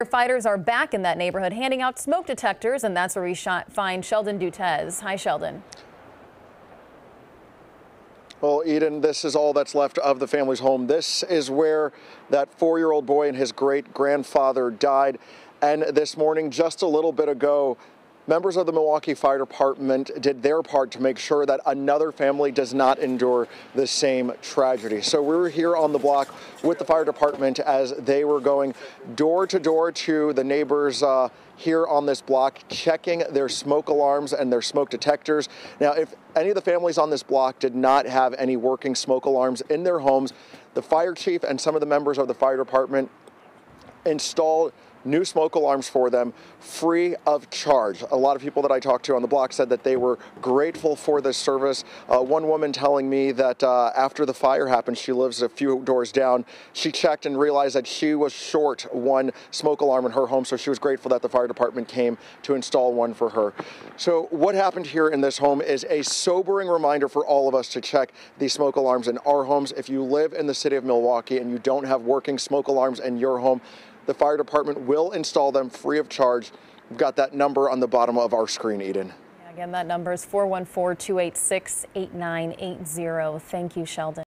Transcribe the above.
Firefighters are back in that neighborhood handing out smoke detectors, and that's where we find Sheldon Dutez. Hi, Sheldon. Well, Eden, this is all that's left of the family's home. This is where that 4-year-old boy and his great-grandfather died. And this morning, just a little bit ago, members of the Milwaukee Fire Department did their part to make sure that another family does not endure the same tragedy. So we were here on the block with the fire department as they were going door to door to the neighbors here on this block, checking their smoke alarms and their smoke detectors. Now, if any of the families on this block did not have any working smoke alarms in their homes, the fire chief and some of the members of the fire department installed new smoke alarms for them free of charge. A lot of people that I talked to on the block said that they were grateful for this service. One woman telling me that after the fire happened, she lives a few doors down, she checked and realized that she was short one smoke alarm in her home, so she was grateful that the fire department came to install one for her. So what happened here in this home is a sobering reminder for all of us to check these smoke alarms in our homes. If you live in the city of Milwaukee and you don't have working smoke alarms in your home, the fire department will install them free of charge. We've got that number on the bottom of our screen, Eden. Again, that number is 414-286-8980. Thank you, Sheldon.